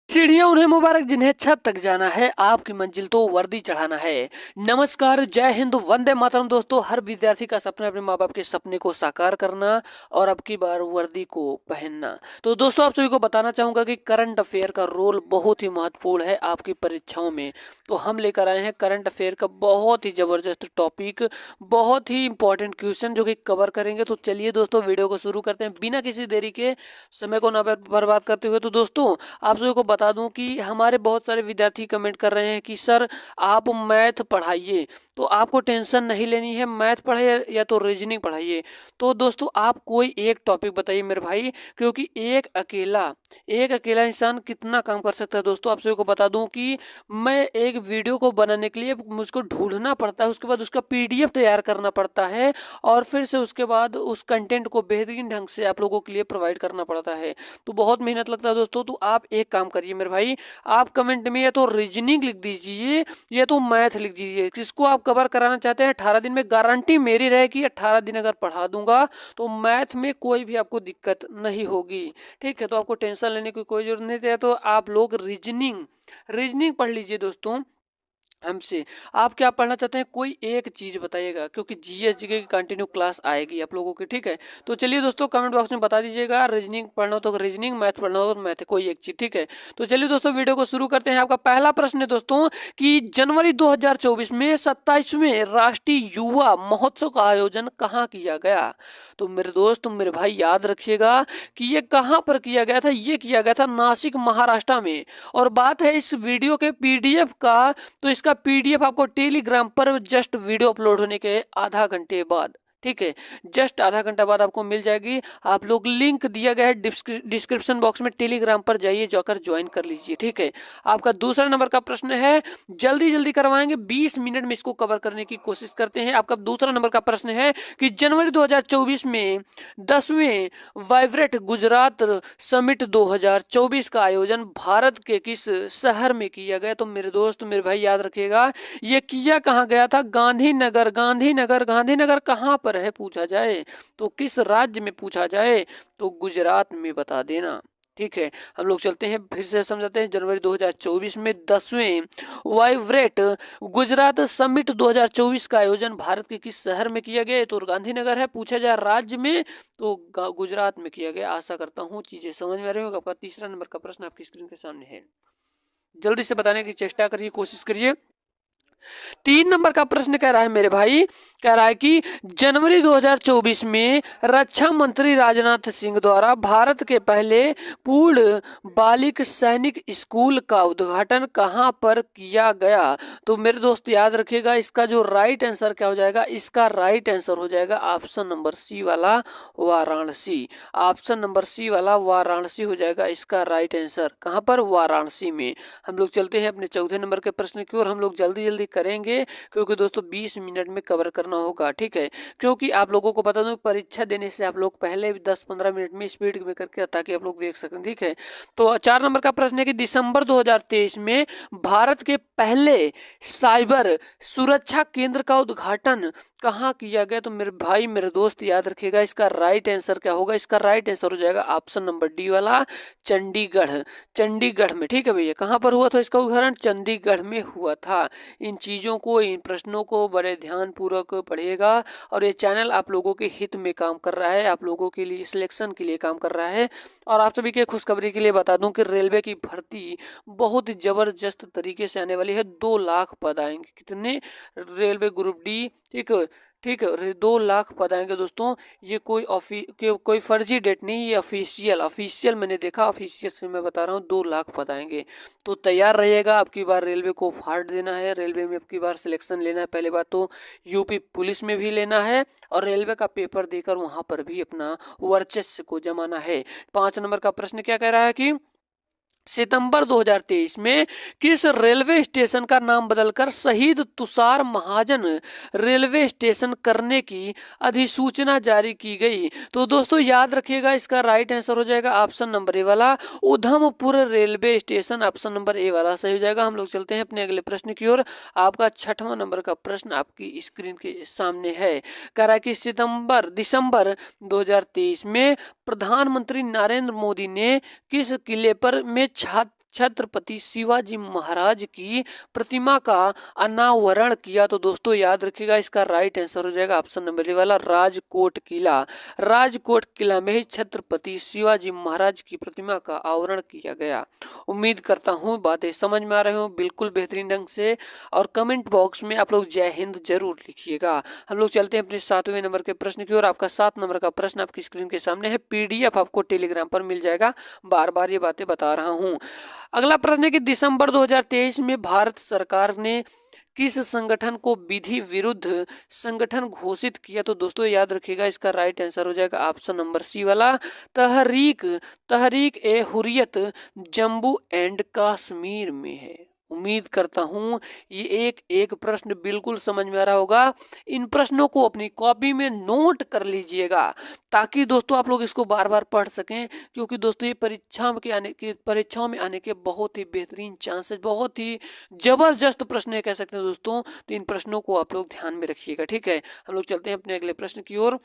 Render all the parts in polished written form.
सीढ़ियां उन्हें मुबारक जिन्हें छत तक जाना है, आपकी मंजिल तो वर्दी चढ़ाना है। नमस्कार, जय हिंद, वंदे मातरम। दोस्तों, हर विद्यार्थी का सपना अपने माँ बाप के सपने को साकार करना और अब की बार वर्दी को पहनना। तो दोस्तों, आप सभी को बताना चाहूंगा कि करंट अफेयर का रोल बहुत ही महत्वपूर्ण है आपकी परीक्षाओं में। तो हम लेकर आए हैं करंट अफेयर का बहुत ही जबरदस्त टॉपिक, बहुत ही इंपॉर्टेंट क्वेश्चन जो कि कवर करेंगे। तो चलिए दोस्तों, वीडियो को शुरू करते हैं बिना किसी देरी के, समय को ना बर्बाद करते हुए। तो दोस्तों, आप सभी को बता दूं कि हमारे बहुत सारे विद्यार्थी कमेंट कर रहे हैं कि सर आप मैथ पढ़ाइए। तो आपको टेंशन नहीं लेनी है, मैथ पढ़ाइए या तो रीजनिंग पढ़ाइए। तो दोस्तों, आप कोई एक टॉपिक बताइए मेरे भाई, क्योंकि एक अकेला इंसान कितना काम कर सकता है। दोस्तों, आप सभी को बता दूं कि मैं एक वीडियो को बनाने के लिए मुझको ढूंढना पड़ता है, उसके बाद उसका पीडीएफ तैयार करना पड़ता है और फिर से उसके बाद उस कंटेंट को बेहतरीन ढंग से आप लोगों के लिए प्रोवाइड करना पड़ता है। तो बहुत मेहनत लगता है दोस्तों। तो आप एक काम करिए मेरे भाई, आप कमेंट में या तो रीजनिंग लिख दीजिए या तो मैथ लिख दीजिए, किसको आप कवर कराना चाहते हैं। 18 दिन में गारंटी मेरी रहेगी, 18 दिन अगर पढ़ा दूंगा तो मैथ में कोई भी आपको दिक्कत नहीं होगी। ठीक है, तो आपको टेंशन लेने की कोई जरूरत नहीं है। तो आप लोग रीजनिंग रीजनिंग पढ़ लीजिए दोस्तों हमसे। आप क्या पढ़ना चाहते हैं, कोई एक चीज बताइएगा, क्योंकि जीएस जीके की कंटिन्यू क्लास आएगी आप लोगों की। ठीक है, तो चलिए दोस्तों, कमेंट बॉक्स में बता दीजिएगा, रीजनिंग पढ़ना हो तो रीजनिंग, मैथ पढ़ना हो तो मैथ, कोई एक चीज। ठीक है, तो चलिए दोस्तों, वीडियो को शुरू करते हैं। आपका पहला प्रश्न है दोस्तों कि जनवरी 2024 में 27वें राष्ट्रीय युवा महोत्सव का आयोजन कहाँ किया गया। तो मेरे दोस्त, मेरे भाई, याद रखिएगा कि ये कहाँ पर किया गया था। ये किया गया था नासिक, महाराष्ट्र में। और बात है इस वीडियो के पीडीएफ का, तो इसका पीडीएफ आपको टेलीग्राम पर जस्ट वीडियो अपलोड होने के आधा घंटे बाद, ठीक है, जस्ट आधा घंटा बाद आपको मिल जाएगी। आप लोग लिंक दिया गया है डिस्क्रिप्शन बॉक्स में, टेलीग्राम पर जाइए, जाकर ज्वाइन कर लीजिए। ठीक है, आपका दूसरा नंबर का प्रश्न है, जल्दी जल्दी करवाएंगे, 20 मिनट में इसको कवर करने की कोशिश करते हैं। आपका दूसरा नंबर का प्रश्न है कि जनवरी 2024 में 10वें वाइब्रेट गुजरात समिट 2024 का आयोजन भारत के किस शहर में किया गया। तो मेरे दोस्त, मेरे भाई, याद रखिएगा, ये किया कहाँ गया था, गांधीनगर। गांधीनगर, गांधीनगर कहाँ पर है पूछा जाए तो, किस राज्य में पूछा जाए तो गुजरात में बता देना। ठीक है, हम लोग चलते हैं, फिर से समझाते हैं। जनवरी 2024 में 10वें वाइब्रेट गुजरात समिट 2024 का आयोजन भारत के किस शहर में किया गया। तो गांधीनगर है, पूछा जाए राज्य में तो गुजरात में किया गया। आशा करता हूँ चीजें समझ में आ रही होगी। आपका तीसरा नंबर का प्रश्न आपकी स्क्रीन के सामने है, जल्दी से बताने की चेष्टा करिए, कोशिश करिए। 3 नंबर का प्रश्न कह रहा है मेरे भाई, कह रहा है कि जनवरी 2024 में रक्षा मंत्री राजनाथ सिंह द्वारा भारत के पहले पूर्ण बालिक सैनिक स्कूल का उद्घाटन कहां पर किया गया। तो मेरे दोस्त, याद रखिएगा, इसका जो राइट आंसर क्या हो जाएगा, इसका राइट आंसर हो जाएगा ऑप्शन नंबर सी वाला, वाराणसी। ऑप्शन नंबर सी वाला वाराणसी हो जाएगा इसका राइट आंसर। कहां पर, वाराणसी में। हम लोग चलते हैं अपने चौथे नंबर के प्रश्न की ओर। हम लोग जल्दी जल्दी करेंगे क्योंकि दोस्तों 20 मिनट में कवर करना होगा। ठीक है, क्योंकि आप लोगों को बता दूं, परीक्षा देने से आप लोग पहले 10-15 मिनट में स्पीड में करके, ताकि आप लोग देख सकें। ठीक है, तो 4 नंबर का प्रश्न है कि दिसंबर 2023 में भारत के पहले साइबर सुरक्षा केंद्र का उद्घाटन कहाँ किया गया। तो मेरे भाई, मेरे दोस्त, याद रखिएगा, इसका राइट आंसर क्या होगा, इसका राइट आंसर हो जाएगा ऑप्शन नंबर डी वाला, चंडीगढ़। चंडीगढ़ में। ठीक है भैया, कहाँ पर हुआ था इसका उदाहरण, चंडीगढ़ में हुआ था। इन चीजों को, इन प्रश्नों को बड़े ध्यान पूर्वक पढ़िएगा। और ये चैनल आप लोगों के हित में काम कर रहा है, आप लोगों के लिए सिलेक्शन के लिए काम कर रहा है। और आप सभी के खुशखबरी के लिए बता दूं कि रेलवे की भर्ती बहुत ही जबरदस्त तरीके से आने वाली है। 2 लाख पद आएंगे। कितने, रेलवे ग्रुप डी। ठीक है, ठीक है, 2 लाख पद आएंगे दोस्तों। ये कोई फर्जी डेट नहीं, ये ऑफिशियल मैंने देखा, ऑफिशियल से मैं बता रहा हूँ, 2 लाख पद आएंगे। तो तैयार रहिएगा, आपकी बार रेलवे को फाड़ देना है, रेलवे में आपकी बार सिलेक्शन लेना है। पहले बात तो यूपी पुलिस में भी लेना है और रेलवे का पेपर देकर वहां पर भी अपना वर्चस्व को जमाना है। 5 नंबर का प्रश्न क्या कह रहा है कि सितंबर 2023 में किस रेलवे स्टेशन का नाम बदलकर शहीद तुषार महाजन रेलवे स्टेशन करने की अधिसूचना जारी की गई। तो दोस्तों, याद रखिएगा, इसका राइट आंसर हो जाएगा ऑप्शन नंबर ए वाला, Udhampur railway station. Option number A वाला सही हो जाएगा। हम लोग चलते हैं अपने अगले प्रश्न की ओर। आपका 6वां नंबर का प्रश्न आपकी स्क्रीन के सामने है। कह रहा है कि दिसंबर 2023 में प्रधानमंत्री नरेंद्र मोदी ने किस किले पर में छत्रपति शिवाजी महाराज की प्रतिमा का अनावरण किया? तो दोस्तों याद रखिएगा, इसका राइट आंसर हो जाएगा ऑप्शन नंबर ए वाला, राजकोट किला। राजकोट किला में ही छत्रपति शिवाजी महाराज की प्रतिमा का आवरण किया गया। उम्मीद करता हूँ बातें समझ में आ रही हो बिल्कुल बेहतरीन ढंग से, और कमेंट बॉक्स में आप लोग जय हिंद जरूर लिखिएगा। हम लोग चलते हैं अपने 7वें नंबर के प्रश्न की ओर। आपका 7 नंबर का प्रश्न आपकी स्क्रीन के सामने है, पीडीएफ आपको टेलीग्राम पर मिल जाएगा, बार बार ये बातें बता रहा हूँ। अगला प्रश्न है कि दिसंबर 2023 में भारत सरकार ने किस संगठन को विधि विरुद्ध संगठन घोषित किया? तो दोस्तों याद रखिएगा, इसका राइट आंसर हो जाएगा ऑप्शन नंबर सी वाला, तहरीक तहरीक ए हुर्रियत जम्मू एंड कश्मीर में है। उम्मीद करता हूं ये एक एक प्रश्न बिल्कुल समझ में आ रहा होगा। इन प्रश्नों को अपनी कॉपी में नोट कर लीजिएगा, ताकि दोस्तों आप लोग इसको बार बार पढ़ सकें, क्योंकि दोस्तों ये परीक्षाओं में आने के बहुत ही बेहतरीन चांसेस, बहुत ही जबरदस्त प्रश्न है कह सकते हैं दोस्तों। तो इन प्रश्नों को आप लोग ध्यान में रखिएगा, ठीक है। हम लोग चलते हैं अपने अगले प्रश्न की ओर।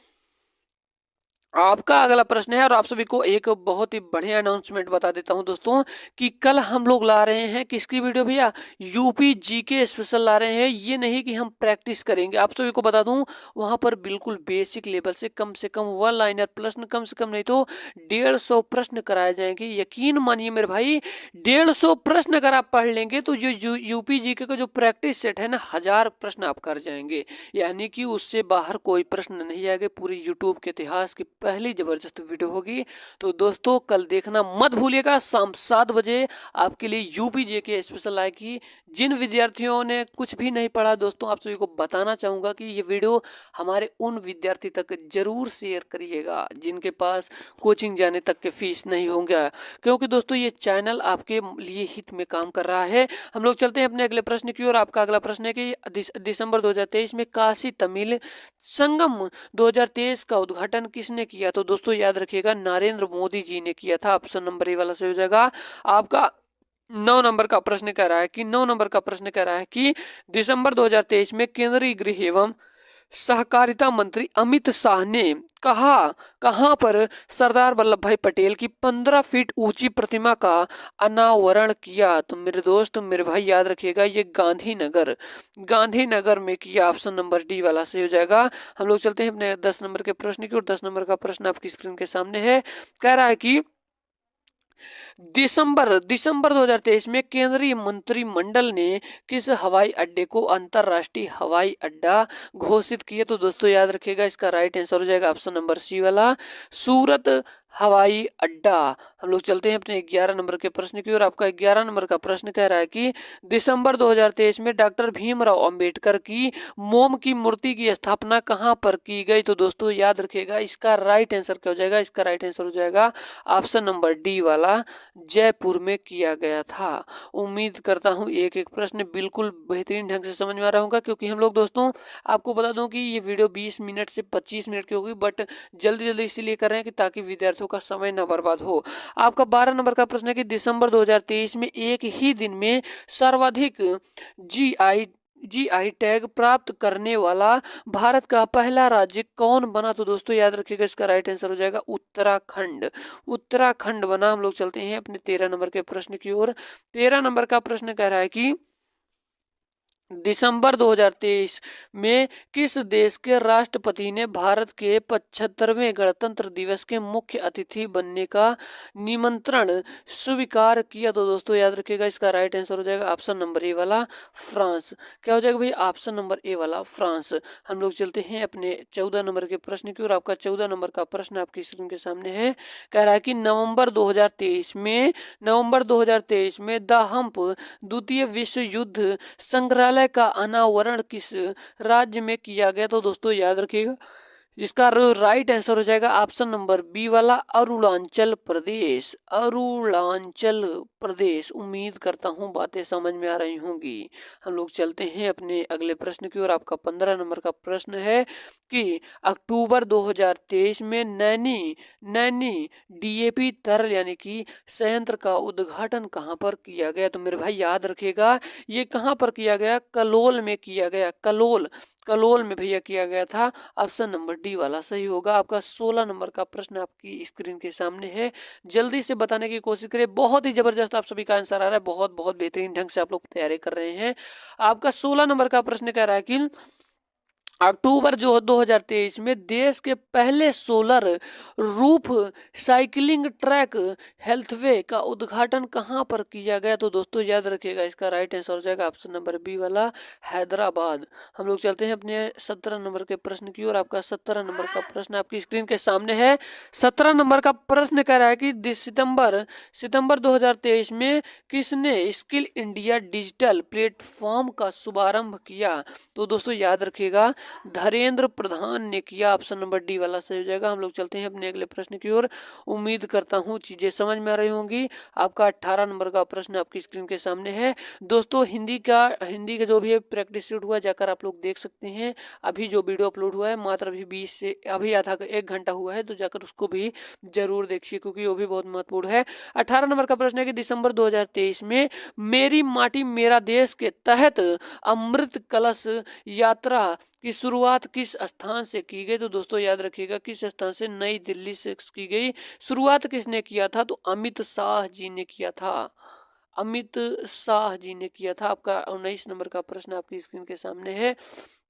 आपका अगला प्रश्न है, और आप सभी को एक बहुत ही बढ़िया अनाउंसमेंट बता देता हूं दोस्तों, कि कल हम लोग ला रहे हैं किसकी वीडियो भैया, यूपी जीके स्पेशल ला रहे हैं। ये नहीं कि हम प्रैक्टिस करेंगे, आप सभी को बता दूं वहां पर बिल्कुल बेसिक लेवल से कम 1 लाइनर प्रश्न, कम से कम नहीं तो 150 प्रश्न कराए जाएंगे। यकीन मानिए मेरे भाई, 150 प्रश्न अगर आप पढ़ लेंगे तो जो यूपी जीके का जो प्रैक्टिस सेट है ना, 1000 प्रश्न आप कर जाएंगे, यानी कि उससे बाहर कोई प्रश्न नहीं आएगा। पूरी यूट्यूब के इतिहास की पहली जबरदस्त वीडियो होगी। तो दोस्तों कल देखना मत भूलिएगा, शाम 7 बजे आपके लिए यूपी जेके स्पेशल आएगी। जिन विद्यार्थियों ने कुछ भी नहीं पढ़ा दोस्तों, आप सभी को बताना चाहूंगा कि ये वीडियो हमारे उन विद्यार्थी तक जरूर शेयर करिएगा जिनके पास कोचिंग जाने तक के फीस नहीं होंगे, क्योंकि दोस्तों ये चैनल आपके लिए हित में काम कर रहा है। हम लोग चलते हैं अपने अगले प्रश्न की ओर। आपका अगला प्रश्न है कि दिसंबर 2023 में काशी तमिल संगम 2023 का उद्घाटन किसने किया? तो दोस्तों याद रखिएगा, नरेंद्र मोदी जी ने किया था। ऑप्शन नंबर ए वाला से हो जाएगा आपका। 9 नंबर का प्रश्न कह रहा है कि 9 नंबर का प्रश्न कह रहा है कि दिसंबर 2023 में केंद्रीय गृह एवं सहकारिता मंत्री अमित शाह ने कहां पर सरदार वल्लभ भाई पटेल की 15 फीट ऊंची प्रतिमा का अनावरण किया? तो मेरे दोस्त मेरे भाई याद रखिएगा, ये गांधीनगर में किया। ऑप्शन नंबर डी वाला से हो जाएगा। हम लोग चलते हैं अपने 10 नंबर के प्रश्न की ओर। 10 नंबर का प्रश्न आपकी स्क्रीन के सामने है, कह रहा है कि दिसंबर 2023 में केंद्रीय मंत्रिमंडल ने किस हवाई अड्डे को अंतरराष्ट्रीय हवाई अड्डा घोषित किया? तो दोस्तों याद रखिएगा, इसका राइट आंसर हो जाएगा ऑप्शन नंबर सी वाला, सूरत हवाई अड्डा। हम लोग चलते हैं अपने 11 नंबर के प्रश्न की ओर। आपका 11 नंबर का प्रश्न कह रहा है कि दिसंबर 2023 में डॉक्टर भीमराव अंबेडकर की मोम की मूर्ति की स्थापना कहां पर की गई? तो दोस्तों याद रखिएगा, इसका राइट आंसर क्या हो जाएगा, इसका राइट आंसर हो जाएगा ऑप्शन नंबर डी वाला, जयपुर में किया गया था। उम्मीद करता हूं एक एक प्रश्न बिल्कुल बेहतरीन ढंग से समझ में आ रहा होगा, क्योंकि हम लोग दोस्तों आपको बता दूं कि ये वीडियो 20 मिनट से 25 मिनट की होगी, बट जल्दी जल्दी इसीलिए कर रहे हैं कि ताकि विद्यार्थियों का समय न बर्बाद हो। आपका 12 नंबर का प्रश्न है कि दिसंबर 2023 में एक ही दिन में सर्वाधिक जीआई टैग प्राप्त करने वाला भारत का पहला राज्य कौन बना? तो दोस्तों याद रखिएगा, इसका राइट आंसर हो जाएगा उत्तराखंड। उत्तराखंड बना। हम लोग चलते हैं अपने 13 नंबर के प्रश्न की ओर। 13 नंबर का प्रश्न कह रहा है कि दिसंबर 2023 में किस देश के राष्ट्रपति ने भारत के 75वें गणतंत्र दिवस के मुख्य अतिथि बनने का निमंत्रण स्वीकार किया? तो दोस्तों याद रखिएगा, इसका राइट आंसर हो जाएगा ऑप्शन नंबर ए वाला, फ्रांस। क्या हो जाएगा भाई, ऑप्शन नंबर ए वाला, फ्रांस। हम लोग चलते हैं अपने 14 नंबर के प्रश्न की ओर। आपका 14 नंबर का प्रश्न आपकी स्क्रीन के सामने है, कह रहा है कि नवंबर 2023 में द हम्प द्वितीय विश्व युद्ध संग्रहालय का अनावरण किस राज्य में किया गया? तो दोस्तों याद रखिएगा, इसका राइट आंसर हो जाएगा ऑप्शन नंबर बी वाला, अरुणाचल प्रदेश। अरुणाचल प्रदेश। उम्मीद करता हूं बातें समझ में आ रही होंगी। हम लोग चलते हैं अपने अगले प्रश्न की ओर। आपका 15 नंबर का प्रश्न है कि अक्टूबर 2023 में नैनी डीएपी तरल यानी कि संयंत्र का उद्घाटन कहां पर किया गया? तो मेरे भाई याद रखिएगा, ये कहां पर किया गया, कलोल में किया गया। कलोल कलोल में भैया किया गया था। ऑप्शन नंबर डी वाला सही होगा। आपका 16 नंबर का प्रश्न आपकी स्क्रीन के सामने है, जल्दी से बताने की कोशिश करें। बहुत ही जबरदस्त आप सभी का आंसर आ रहा है, बहुत बहुत बेहतरीन ढंग से आप लोग तैयारी कर रहे हैं। आपका 16 नंबर का प्रश्न कह रहा है कि अक्टूबर जो 2023 में देश के पहले solar roof cycling track healthway का उद्घाटन कहां पर किया गया? तो दोस्तों याद रखिएगा, इसका राइट आंसर हो जाएगा ऑप्शन नंबर बी वाला, हैदराबाद। हम लोग चलते हैं अपने 17 नंबर के प्रश्न की ओर। आपका 17 नंबर का प्रश्न आपकी स्क्रीन के सामने है। 17 नंबर का प्रश्न कह रहा है कि सितंबर 2023 में किसने स्किल इंडिया डिजिटल प्लेटफॉर्म का शुभारंभ किया? तो दोस्तों याद रखिएगा, धर्मेंद्र प्रधान ने किया। ऑप्शन नंबर डी वाला सही हो जाएगा। हम लोग चलते हैं अपने अगले प्रश्न की ओर। उम्मीद करता हूं चीजें समझ में आ रही होंगी। आपका 18 नंबर का प्रश्न आपकी स्क्रीन के सामने है। दोस्तों हिंदी का जो भी प्रैक्टिस शीट हुआ जाकर आप लोग देख सकते हैं। अभी जो वीडियो अपलोड हुआ है मात्र अभी 20 से अभी आधा 1 घंटा हुआ है, तो जाकर उसको भी जरूर देखिए क्योंकि वो भी बहुत महत्वपूर्ण है। 18 नंबर का प्रश्न है कि दिसंबर 2023 में मेरी माटी मेरा देश के तहत अमृत कलश यात्रा की शुरुआत किस स्थान से की गई? तो दोस्तों याद रखिएगा, किस स्थान से? नई दिल्ली से की गई। शुरुआत किसने किया था? तो अमित शाह जी ने किया था। अमित शाह जी ने किया था। आपका 19 नंबर का प्रश्न आपकी स्क्रीन के सामने है।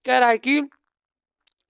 कह रहा है कि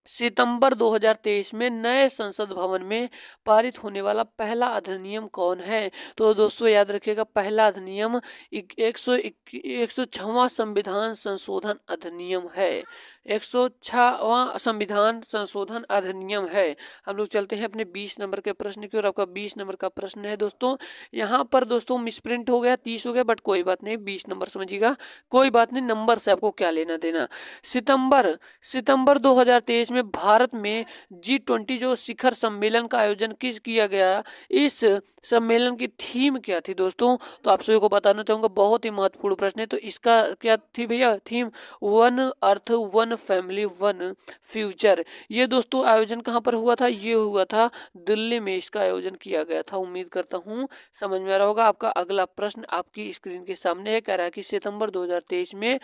सितंबर 2023 में नए संसद भवन में पारित होने वाला पहला अधिनियम कौन है? तो दोस्तों याद रखिएगा, पहला अधिनियम 106वां संविधान संशोधन अधिनियम है। 106वां संविधान संशोधन अधिनियम है। हम लोग चलते हैं अपने 20 नंबर के प्रश्न की ओर। आपका 20 नंबर का प्रश्न है दोस्तों, यहाँ पर दोस्तों मिसप्रिंट हो गया, 30 हो गया, बट कोई बात नहीं, 20 नंबर समझिएगा, कोई बात नहीं, नंबर से आपको क्या लेना देना। सितंबर 2023 में भारत में G20 जो शिखर सम्मेलन का आयोजन किया गया, इस सम्मेलन की थीम क्या थी दोस्तों? तो आप सभी को बताना चाहूंगा, बहुत ही महत्वपूर्ण प्रश्न है। तो इसका क्या थी भैया theme? One earth one family one future. ये दोस्तों आयोजन कहाँ पर हुआ था? ये हुआ था दिल्ली में, इसका आयोजन किया गया था। उम्मीद करता हूँ समझ में आ रहा होगा। आपका अगला प्रश्न आपकी स्क्रीन के सामने है। कह रहा है कि सितंबर 2023 में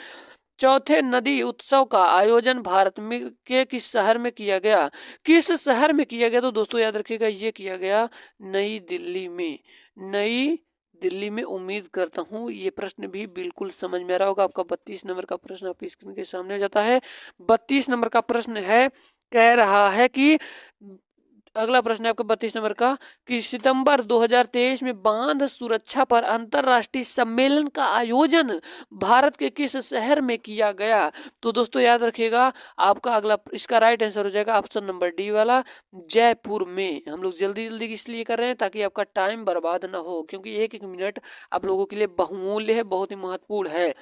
चौथे नदी उत्सव का आयोजन भारत में के किस शहर में किया गया? किस शहर में किया गया? तो दोस्तों याद रखिएगा, ये किया गया नई दिल्ली में। नई दिल्ली में। उम्मीद करता हूँ ये प्रश्न भी बिल्कुल समझ में आ रहा होगा। आपका 32 नंबर का प्रश्न आपकी स्क्रीन के सामने आ जाता है। 32 नंबर का प्रश्न है, कह रहा है कि अगला प्रश्न है आपका 32 नंबर का कि सितंबर 2023 में बांध सुरक्षा पर अंतरराष्ट्रीय सम्मेलन का आयोजन भारत के किस शहर में किया गया? तो दोस्तों याद रखिएगा, आपका अगला इसका राइट आंसर हो जाएगा ऑप्शन नंबर डी वाला, जयपुर में। हम लोग जल्दी जल्दी इसलिए कर रहे हैं ताकि आपका टाइम बर्बाद ना हो, क्योंकि एक एक मिनट आप लोगों के लिए बहुमूल्य है, बहुत ही महत्वपूर्ण है।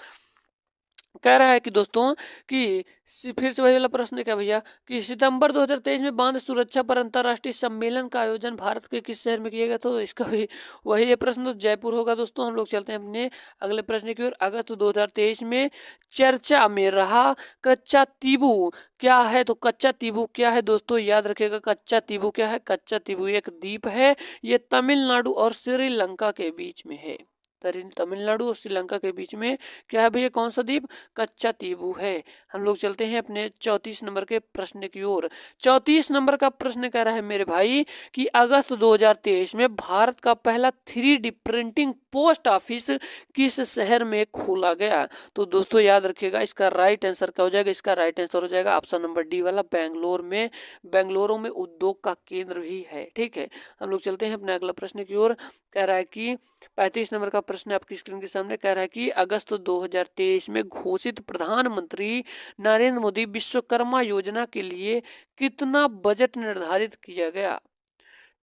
कह रहा है कि दोस्तों कि फिर से वही वाला प्रश्न क्या भैया कि सितंबर 2023 में बांध सुरक्षा पर अंतरराष्ट्रीय सम्मेलन का आयोजन भारत के किस शहर में किया गया? तो इसका भी वही ये प्रश्न तो जयपुर होगा दोस्तों। हम लोग चलते हैं अपने अगले प्रश्न की ओर। अगस्त 2023 में चर्चा में रहा कच्चा तीबू क्या है? तो कच्चा तीबू क्या है दोस्तों? याद रखिएगा, कच्चा तीबू क्या है? कच्चा तीबू एक द्वीप है, ये तमिलनाडु और श्रीलंका के बीच में है। तमिलनाडु और श्रीलंका के बीच में क्या है भैया? कौन सा द्वीप? कच्चा तीबू है। हम लोग चलते हैं अपने 34 नंबर के प्रश्न की ओर। 34 नंबर का प्रश्न कह रहा है मेरे भाई कि अगस्त 2023 में भारत का पहला 3D प्रिंटिंग पोस्ट ऑफिस किस शहर में खोला गया? तो दोस्तों याद रखिएगा, इसका राइट आंसर क्या हो जाएगा? इसका राइट आंसर हो जाएगा ऑप्शन नंबर डी वाला, बेंगलोर में। बेंगलुरु में उद्योग का केंद्र भी है। ठीक है, हम लोग चलते हैं अपने अगला प्रश्न की ओर। कह रहा है कि 35 नंबर का प्रश्न आपकी स्क्रीन के सामने। कह रहा है कि अगस्त 2023 में घोषित प्रधानमंत्री नरेंद्र मोदी विश्वकर्मा योजना के लिए कितना बजट निर्धारित किया गया?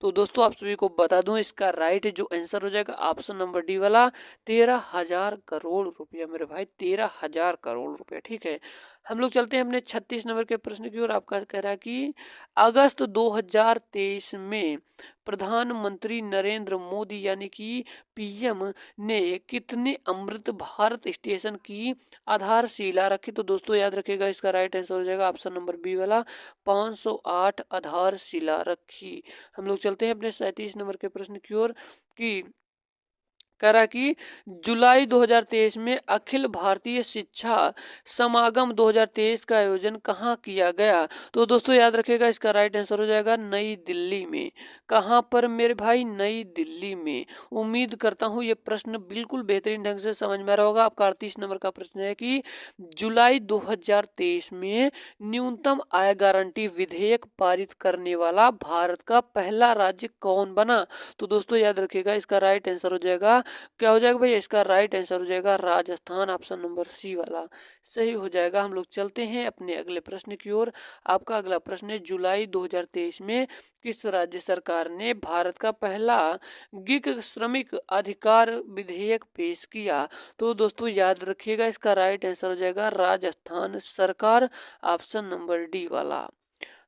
तो दोस्तों आप सभी को बता दूं, इसका राइट जो आंसर हो जाएगा ऑप्शन नंबर डी वाला, 13,000 करोड़ रुपया मेरे भाई, 13,000 करोड़ रुपया। ठीक है, हम लोग चलते हैं अपने 36 नंबर के प्रश्न की ओर। आपका कह रहा है कि अगस्त 2023 में प्रधानमंत्री नरेंद्र मोदी यानी कि पीएम ने कितने अमृत भारत स्टेशन की आधारशिला रखी? तो दोस्तों याद रखिएगा, इसका राइट आंसर हो जाएगा ऑप्शन नंबर बी वाला, 508 आधारशिला रखी। हम लोग चलते हैं अपने 37 नंबर के प्रश्न की ओर कि कह रहा है कि जुलाई 2023 में अखिल भारतीय शिक्षा समागम 2023 का आयोजन कहाँ किया गया? तो दोस्तों याद रखिएगा, इसका राइट आंसर हो जाएगा नई दिल्ली में। कहाँ पर मेरे भाई? नई दिल्ली में। उम्मीद करता हूँ ये प्रश्न बिल्कुल बेहतरीन ढंग से समझ में आ रहा होगा। आपका 38 नंबर का प्रश्न है कि जुलाई 2023 में न्यूनतम आय गारंटी विधेयक पारित करने वाला भारत का पहला राज्य कौन बना? तो दोस्तों याद रखिएगा, इसका राइट आंसर हो जाएगा, क्या हो जाएगा भैया? इसका राइट आंसर हो जाएगा राजस्थान। ऑप्शन नंबर सी वाला सही हो जाएगा। हम लोग चलते हैं अपने अगले प्रश्न की ओर। आपका अगला प्रश्न है, जुलाई 2023 में किस राज्य सरकार ने भारत का पहला गिग श्रमिक अधिकार विधेयक पेश किया? तो दोस्तों याद रखिएगा, इसका राइट आंसर हो जाएगा राजस्थान सरकार। ऑप्शन नंबर डी वाला।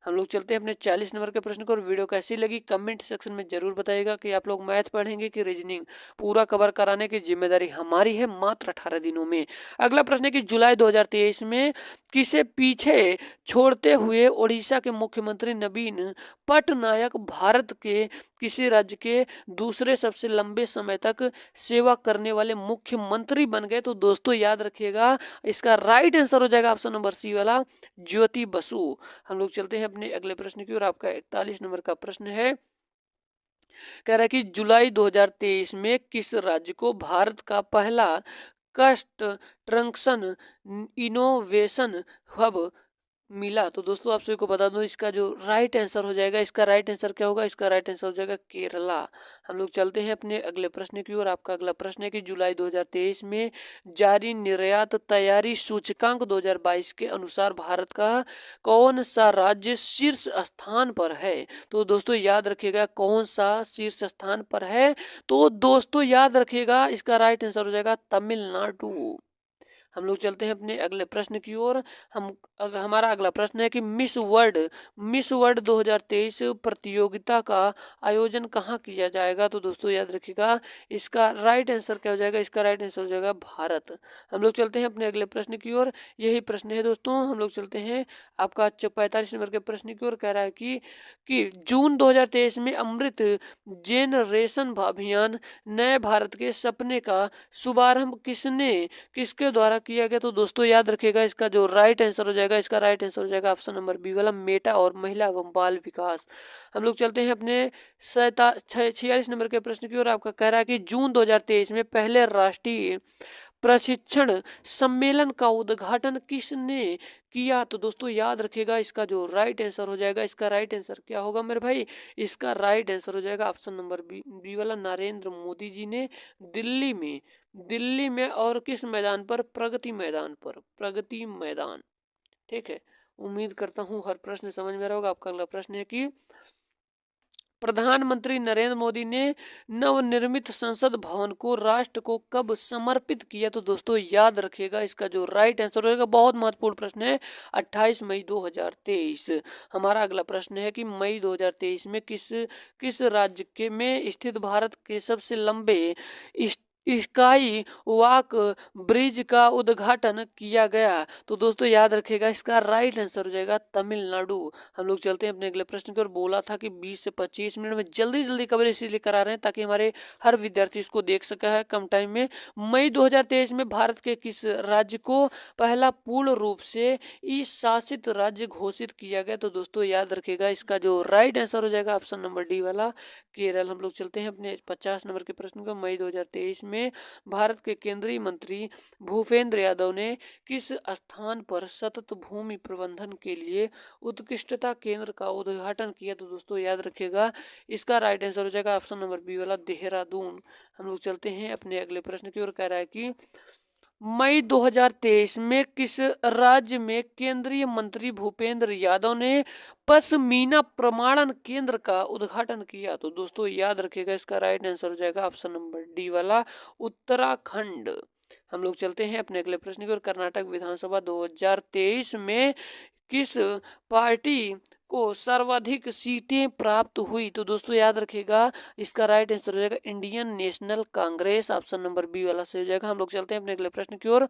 हम लोग चलते हैं अपने 40 नंबर के प्रश्न को। और वीडियो कैसी लगी कमेंट सेक्शन में जरूर बताइएगा कि आप लोग मैथ पढ़ेंगे कि रीजनिंग। पूरा कवर कराने की जिम्मेदारी हमारी है, मात्र 18 दिनों में। अगला प्रश्न है कि जुलाई 2023 में किसे पीछे छोड़ते हुए ओडिशा के मुख्यमंत्री नवीन पटनायक भारत के किसी राज्य के दूसरे सबसे लंबे समय तक सेवा करने वाले मुख्यमंत्री बन गए? तो दोस्तों याद रखिएगा, इसका राइट आंसर हो जाएगा ऑप्शन नंबर सी वाला, ज्योति बसु। हम लोग चलते हैं अपने अगले प्रश्न की ओर। आपका 41 नंबर का प्रश्न है, कह रहा है कि जुलाई 2023 में किस राज्य को भारत का पहला कस्ट ट्रंक्शन इनोवेशन हब मिला? तो दोस्तों आप सभी को बता दूं, इसका जो राइट आंसर हो जाएगा, इसका राइट आंसर क्या होगा? इसका राइट आंसर हो जाएगा केरला। हम लोग चलते हैं अपने अगले प्रश्न की ओर। आपका अगला प्रश्न है कि जुलाई 2023 में जारी निर्यात तैयारी सूचकांक 2022 के अनुसार भारत का कौन सा राज्य शीर्ष स्थान पर है? तो दोस्तों याद रखिएगा, कौन सा शीर्ष स्थान पर है? तो दोस्तों याद रखिएगा, इसका राइट आंसर हो जाएगा तमिलनाडु। हम लोग चलते हैं अपने अगले प्रश्न की ओर। हमारा अगला प्रश्न है कि मिस वर्ल्ड 2023 प्रतियोगिता का आयोजन कहाँ किया जाएगा? तो दोस्तों याद रखिएगा, इसका राइट आंसर क्या हो जाएगा? इसका राइट आंसर हो जाएगा भारत। हम लोग चलते हैं अपने अगले प्रश्न की ओर। यही प्रश्न है दोस्तों। हम लोग चलते हैं आपका 45 नंबर के प्रश्न की ओर। कह रहा है कि जून 2023 में अमृत जेनरेशन अभियान नए भारत के सपने का शुभारंभ किसके द्वारा किया गया? तो दोस्तों याद रखिएगा, इसका जो राइट आंसर हो जाएगा, इसका राइट आंसर हो जाएगा ऑप्शन नंबर बी वाला, मेटा और महिला एवं बाल विकास। हम लोग चलते हैं अपने 46 नंबर के प्रश्न की ओर। आपका कह रहा है कि जून 2023 में पहले राष्ट्रीय प्रशिक्षण सम्मेलन का उद्घाटन किसने किया? तो दोस्तों याद रखिएगा, इसका जो राइट आंसर हो जाएगा, इसका राइट आंसर क्या होगा मेरे भाई? इसका राइट आंसर हो जाएगा ऑप्शन नंबर बी वाला, नरेंद्र मोदी जी ने दिल्ली में और किस मैदान पर? प्रगति मैदान। ठीक है, उम्मीद करता हूँ हर प्रश्न समझ में रहा होगा। आपका अगला प्रश्न है कि प्रधानमंत्री नरेंद्र मोदी ने नवनिर्मित संसद भवन को राष्ट्र को कब समर्पित किया? तो दोस्तों याद रखिएगा, इसका जो राइट आंसर होगा, बहुत महत्वपूर्ण प्रश्न है, 28 मई 2023। हमारा अगला प्रश्न है कि मई 2023 में किस राज्य के में स्थित भारत के सबसे लंबे स्काई वॉक ब्रिज का उद्घाटन किया गया? तो दोस्तों याद रखिएगा, इसका राइट आंसर हो जाएगा तमिलनाडु। हम लोग चलते हैं अपने अगले प्रश्न की ओर। बोला था कि 20 से 25 मिनट में जल्दी कवरेज इसलिए करा रहे हैं ताकि हमारे हर विद्यार्थी इसको देख सका है कम टाइम में। मई 2023 में भारत के किस राज्य को पहला पूर्ण रूप से ई शासित राज्य घोषित किया गया? तो दोस्तों याद रखिएगा, इसका जो राइट आंसर हो जाएगा ऑप्शन नंबर डी वाला, केरल। हम लोग चलते हैं अपने 50 नंबर के प्रश्न को। मई 2023 में भारत के केंद्रीय मंत्री भूपेंद्र यादव ने किस स्थान पर सतत भूमि प्रबंधन के लिए उत्कृष्टता केंद्र का उद्घाटन किया? तो दोस्तों याद रखिएगा, इसका राइट आंसर हो जाएगा ऑप्शन नंबर बी वाला, देहरादून। हम लोग चलते हैं अपने अगले प्रश्न की ओर। कह रहा है कि मई 2023 में किस राज्य में केंद्रीय मंत्री भूपेंद्र यादव ने पश्मीना प्रमाणन केंद्र का उद्घाटन किया? तो दोस्तों याद रखिएगा, इसका राइट आंसर हो जाएगा ऑप्शन नंबर डी वाला, उत्तराखंड। हम लोग चलते हैं अपने अगले प्रश्न की ओर। कर्नाटक विधानसभा 2023 में किस पार्टी को सर्वाधिक सीटें प्राप्त हुई? तो दोस्तों याद रखिएगा, इसका राइट आंसर हो जाएगा Indian National Congress. Option number B वाला सही हो जाएगा। हम लोग चलते हैं अपने अगले प्रश्न की ओर।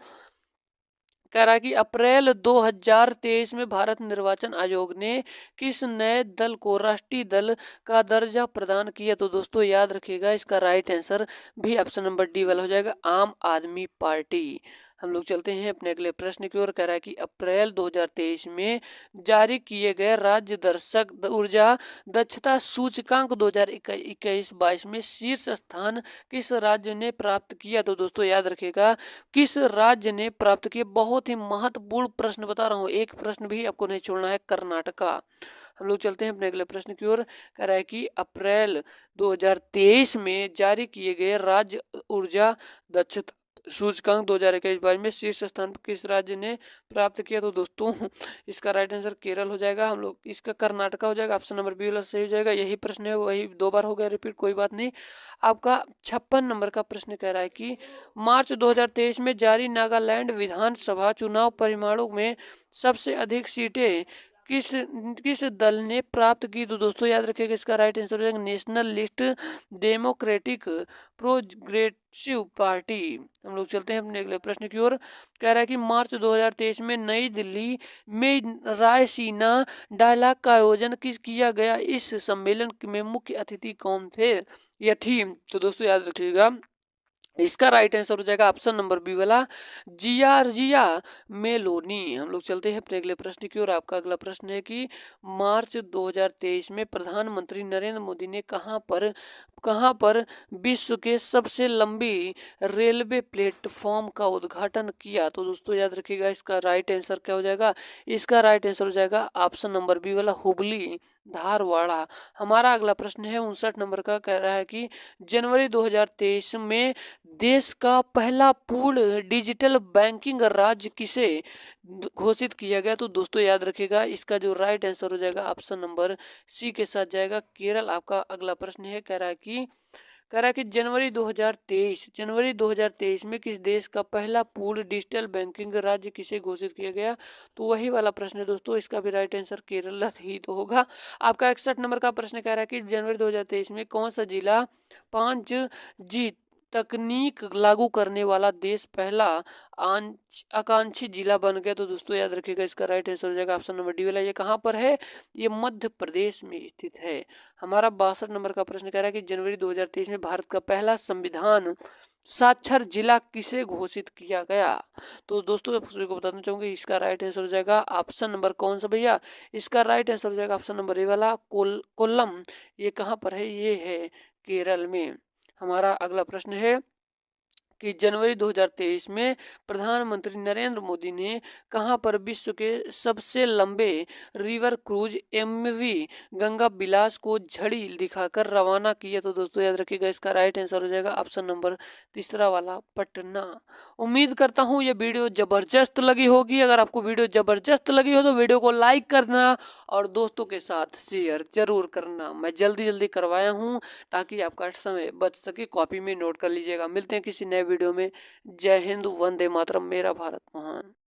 कह रहा है कि अप्रैल 2023 में भारत निर्वाचन आयोग ने किस नए दल को राष्ट्रीय दल का दर्जा प्रदान किया। तो दोस्तों याद रखिएगा, इसका राइट आंसर भी ऑप्शन नंबर डी वाला हो जाएगा, आम आदमी पार्टी। हम लोग चलते हैं अपने अगले प्रश्न की ओर। कह रहा है कि अप्रैल 2023 में जारी किए गए राज्य दर्शक ऊर्जा दक्षता सूचकांक 2021-22 में शीर्ष स्थान किस राज्य ने प्राप्त किया। तो दोस्तों याद रखिएगा, किस राज्य ने प्राप्त किया। बहुत ही महत्वपूर्ण प्रश्न बता रहा हूँ, एक प्रश्न भी आपको नहीं छोड़ना है, कर्नाटका। हम लोग चलते हैं अपने अगले प्रश्न की ओर। कह रहा है कि अप्रैल 2023 में जारी किए गए राज्य ऊर्जा दक्षता सूचकांक 2021-22 में शीर्ष स्थान पर किस राज्य ने प्राप्त किया। तो दोस्तों इसका राइट आंसर केरल हो जाएगा। हम लोग इसका कर्नाटका हो जाएगा, ऑप्शन नंबर बी वाला सही हो जाएगा। यही प्रश्न है, वही 2 बार हो गया रिपीट, कोई बात नहीं। आपका 56 नंबर का प्रश्न कह रहा है कि मार्च 2023 में जारी नागालैंड विधानसभा चुनाव परिणामों में सबसे अधिक सीटें किस किस दल ने प्राप्त की। तो दोस्तों याद रखिएगा, इसका राइट आंसर हो जाएगा national list democratic progressive party. हम लोग चलते हैं अपने अगले प्रश्न की ओर। कह रहा है कि मार्च 2023 में नई दिल्ली में रायसीना डायलॉग का आयोजन किया गया। इस सम्मेलन में मुख्य अतिथि कौन थे या थी। तो दोस्तों याद रखिएगा, इसका राइट आंसर हो जाएगा ऑप्शन नंबर बी वाला, जियार्जिया मेलोनी। हम लोग चलते हैं अपने अगले प्रश्न की ओर। आपका अगला प्रश्न है कि मार्च 2023 में प्रधानमंत्री नरेंद्र मोदी ने कहां पर विश्व के सबसे लंबी रेलवे प्लेटफॉर्म का उद्घाटन किया। तो दोस्तों याद रखिएगा, इसका राइट आंसर क्या हो जाएगा। इसका राइट आंसर हो जाएगा ऑप्शन नंबर बी वाला, हुबली धारवाड़ा। हमारा अगला प्रश्न है 59 नंबर का। कह रहा है कि जनवरी 2023 में देश का पहला पूर्ण डिजिटल बैंकिंग राज्य किसे घोषित किया गया। तो दोस्तों याद रखिएगा, इसका जो राइट आंसर हो जाएगा ऑप्शन नंबर सी के साथ जाएगा, केरल। आपका अगला प्रश्न है, कह रहा है कि जनवरी 2023 में किस देश का पहला पूर्ण डिजिटल बैंकिंग राज्य किसे घोषित किया गया। तो वही वाला प्रश्न है दोस्तों, इसका भी राइट आंसर केरल ही तो होगा। आपका 61 नंबर का प्रश्न कह रहा है कि जनवरी 2023 में कौन सा जिला 5G तकनीक लागू करने वाला देश पहला आकांक्षी जिला बन गया। तो दोस्तों याद रखिएगा, इसका राइट आंसर हो जाएगा ऑप्शन नंबर डी वाला। ये कहाँ पर है, ये मध्य प्रदेश में स्थित है। हमारा 62 नंबर का प्रश्न कह रहा है कि जनवरी 2023 में भारत का पहला संविधान साक्षर जिला किसे घोषित किया गया। तो दोस्तों आप सभी को बताना चाहूंगी, इसका राइट आंसर हो जाएगा ऑप्शन नंबर कौन सा भैया, इसका राइट आंसर हो जाएगा ऑप्शन नंबर ए वाला, कोल्लम। ये कहाँ पर है, ये है केरल में। हमारा अगला प्रश्न है कि जनवरी 2023 में प्रधानमंत्री नरेंद्र मोदी ने कहां पर विश्व के सबसे लंबे river cruise MV Ganga Vilas को झड़ी दिखाकर रवाना किया। तो दोस्तों याद रखिएगा, इसका राइट आंसर हो जाएगा ऑप्शन नंबर तीसरा वाला, पटना। उम्मीद करता हूं ये वीडियो जबरदस्त लगी होगी। अगर आपको वीडियो जबरदस्त लगी हो तो वीडियो को लाइक करना और दोस्तों के साथ शेयर जरूर करना। मैं जल्दी जल्दी करवाया हूं ताकि आपका समय बच सके, कॉपी में नोट कर लीजिएगा। मिलते हैं किसी नए वीडियो में। जय हिंद, वंदे मातरम, मेरा भारत महान।